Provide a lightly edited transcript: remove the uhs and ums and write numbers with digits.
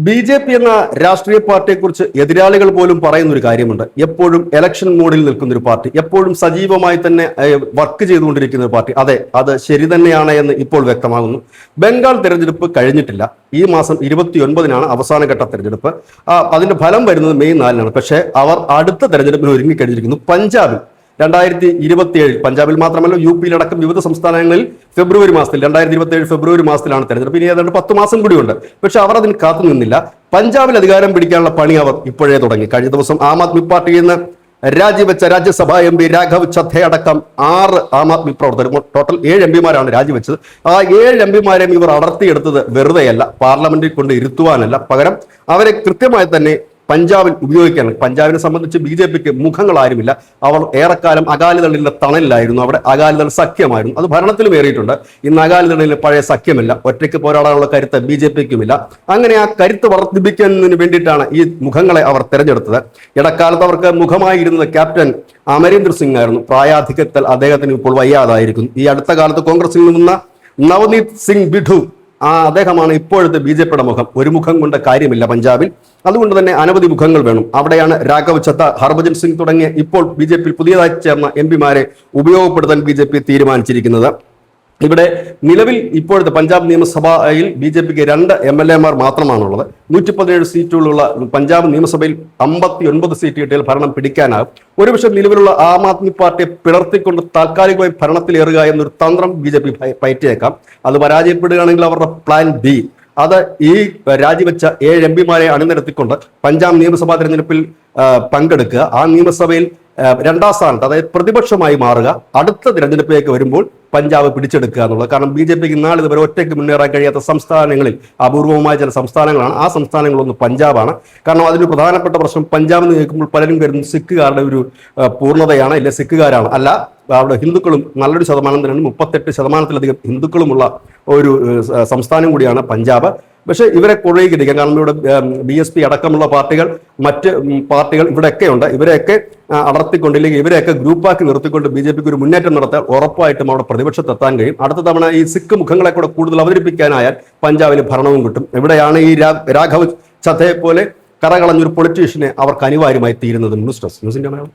BJP. എന്ന രാഷ്ട്രീയ പാർട്ടിയെക്കുറിച്ച് എതിരാളികൾ പോലും പറയുന്ന ഒരു കാര്യമുണ്ട്. എപ്പോഴും ഇലക്ഷൻ മോഡിൽ നിൽക്കുന്ന ഒരു പാർട്ടി, എപ്പോഴും സജീവമായി തന്നെ വർക്ക് ചെയ്തുകൊണ്ടിരിക്കുന്ന ഒരു പാർട്ടി. അതെ, അത് ശരി തന്നെയാണ് എന്ന് ഇപ്പോൾ വ്യക്തമാകുന്നു. ബംഗാൾ തെരഞ്ഞെടുപ്പ് കഴിഞ്ഞിട്ടില്ല. ഈ മാസം 29-നാണ് അവസാനഘട്ട തെരഞ്ഞെടുപ്പ്. അതിന്റെ ഫലം വരുന്നത് മെയ് 4-നാണ്. പക്ഷേ അവർ അടുത്ത തെരഞ്ഞെടുപ്പിന് ഒരുങ്ങിക്കഴിഞ്ഞിരിക്കുന്നു. പഞ്ചാബിൽ 2027 പഞ്ചാബിൽ മാത്രമല്ല യു.പിയിലടക്കം വിവിധ സംസ്ഥാനങ്ങളിൽ ഫെബ്രുവരി മാസത്തിൽ 2027 ഫെബ്രുവരി മാസത്തിലാണ് തെരഞ്ഞെടുപ്പ്. ഇനി ഏതാണ്ട് 10 മാസം കൂടിയുണ്ട്. പക്ഷെ അവർ അതിന് കാത്തു നിന്നില്ല. പഞ്ചാബിൽ അധികാരം പിടിക്കാനുള്ള പണി അവർ ഇപ്പോഴേ തുടങ്ങി. കഴിഞ്ഞ ദിവസം ആം ആദ്മി പാർട്ടിയിൽ നിന്ന് രാജിവെച്ച രാജ്യസഭാ എം പി രാഘവ് ചദ്ധ അടക്കം 6 ആം ആദ്മി പ്രവർത്തകർ, ടോട്ടൽ 7 എംപിമാരാണ് രാജിവെച്ചത്. ആ 7 എംപിമാരെയും ഇവർ അടർത്തിയെടുത്തത് വെറുതെയല്ല, പാർലമെന്റിൽ കൊണ്ട് ഇരുത്തുവാനല്ല, പകരം അവരെ കൃത്യമായി തന്നെ പഞ്ചാബിൽ ഉപയോഗിക്കാണ്. പഞ്ചാബിനെ സംബന്ധിച്ച് ബി.ജെ.പിക്ക് മുഖങ്ങൾ ആരുമില്ല. അവർ ഏറെക്കാലം അകാലിദളിന്റെ തണലിലായിരുന്നു. അവിടെ അകാലിദൾ സഖ്യമായിരുന്നു. അത് ഭരണത്തിലും ഏറിയിട്ടുണ്ട്. ഇന്ന് അകാലിദളിൽ പഴയ സഖ്യമില്ല. ഒറ്റയ്ക്ക് പോരാടാനുള്ള കരുത്ത് ബി.ജെ.പിക്കുമില്ല. അങ്ങനെ ആ കരുത്ത് വർദ്ധിപ്പിക്കുന്നതിന് വേണ്ടിയിട്ടാണ് ഈ മുഖങ്ങളെ അവർ തെരഞ്ഞെടുത്തത്. ഇടക്കാലത്ത് അവർക്ക് മുഖമായിരുന്നത് ക്യാപ്റ്റൻ അമരീന്ദർ സിംഗ് ആയിരുന്നു. പ്രായാധിക്യത്തിൽ അദ്ദേഹത്തിന് ഇപ്പോൾ വയ്യാതായിരിക്കുന്നു. ഈ അടുത്ത കാലത്ത് കോൺഗ്രസിൽ നിന്ന നവനീത് സിംഗ് ബിഡു, അദ്ദേഹമാണ് ഇപ്പോഴത്തെ ബി.ജെ.പിയുടെ മുഖം. ഒരു മുഖം കൊണ്ട് കാര്യമില്ല പഞ്ചാബിൽ. അതുകൊണ്ട് തന്നെ അനവധി മുഖങ്ങൾ വേണം. അവിടെയാണ് രാഘവ് ചദ്ധ, ഹർഭജൻ സിംഗ് തുടങ്ങിയ ഇപ്പോൾ ബി.ജെ.പിയിൽ പുതിയതായി ചേർന്ന എംപിമാരെ ഉപയോഗപ്പെടുത്താൻ ബി.ജെ.പി തീരുമാനിച്ചിരിക്കുന്നത്. ഇവിടെ നിലവിൽ ഇപ്പോഴത്തെ പഞ്ചാബ് നിയമസഭയിൽ ബി.ജെ.പിക്ക് 2 MLA-മാർ മാത്രമാണുള്ളത്. 117 സീറ്റുകളുള്ള പഞ്ചാബ് നിയമസഭയിൽ 59 സീറ്റ് കിട്ടിയാൽ ഭരണം പിടിക്കാനാകും. ഒരുപക്ഷെ നിലവിലുള്ള ആം ആദ്മി പാർട്ടിയെ പിളർത്തിക്കൊണ്ട് താൽക്കാലികമായി ഭരണത്തിലേറുക എന്നൊരു തന്ത്രം ബി.ജെ.പി പയറ്റിയേക്കാം. അത് പരാജയപ്പെടുകയാണെങ്കിൽ അവരുടെ പ്ലാൻ ബി, അത് ഈ രാജിവെച്ച 7 എംപിമാരെ അണിനിരത്തിക്കൊണ്ട് പഞ്ചാബ് നിയമസഭാ തെരഞ്ഞെടുപ്പിൽ പങ്കെടുക്കുക, ആ നിയമസഭയിൽ 2ാം സ്ഥാനത്ത്, അതായത് പ്രതിപക്ഷമായി മാറുക, അടുത്ത തിരഞ്ഞെടുപ്പിലേക്ക് വരുമ്പോൾ പഞ്ചാബ് പിടിച്ചെടുക്കുക എന്നുള്ളത്. കാരണം ബി.ജെ.പിക്ക് ഇതുവരെ ഒറ്റയ്ക്ക് മുന്നേറാൻ കഴിയാത്ത സംസ്ഥാനങ്ങളിൽ അപൂർവമായ ചില സംസ്ഥാനങ്ങളാണ്. ആ സംസ്ഥാനങ്ങളൊന്ന് പഞ്ചാബാണ്. കാരണം അതിന് പ്രധാനപ്പെട്ട പ്രശ്നം, പഞ്ചാബ് എന്ന് കേൾക്കുമ്പോൾ പലരും കരുതുന്നത് സിഖുകാരുടെ ഒരു പൂർണ്ണതയാണ്, ഇല്ല സിഖുകാരാണ്. അല്ല, അവിടെ ഹിന്ദുക്കളും നല്ലൊരു ശതമാനം തന്നെയാണ്. 38% ഹിന്ദുക്കളുമുള്ള ഒരു സംസ്ഥാനം കൂടിയാണ് പഞ്ചാബ്. പക്ഷേ ഇവരെ കൊഴയിക്കിരിക്കാം. കാരണം ഇവിടെ BSP അടക്കമുള്ള പാർട്ടികൾ, മറ്റ് പാർട്ടികൾ ഇവിടെയൊക്കെ ഉണ്ട്. ഇവരെയൊക്കെ അടർത്തിക്കൊണ്ടില്ലെങ്കിൽ ഇവരെയൊക്കെ ഗ്രൂപ്പാക്കി നിർത്തിക്കൊണ്ട് ബി.ജെ.പിക്ക് ഒരു മുന്നേറ്റം നടത്താൻ ഉറപ്പായിട്ടും അവിടെ പ്രതിപക്ഷത്തെത്താൻ കഴിയും. അടുത്ത തവണ ഈ സിഖ് മുഖങ്ങളെ കൂടെ കൂടുതൽ അവതരിപ്പിക്കാനായാൽ പഞ്ചാബിൽ ഭരണവും കിട്ടും. ഇവിടെയാണ് ഈ രാഘവ് ചദ്ധയെ പോലെ കറകളഞ്ഞൊരു പൊളിറ്റീഷ്യനെ അവർക്ക് അനിവാര്യമായി തീരുന്നത്. News desk, news India Malayalam.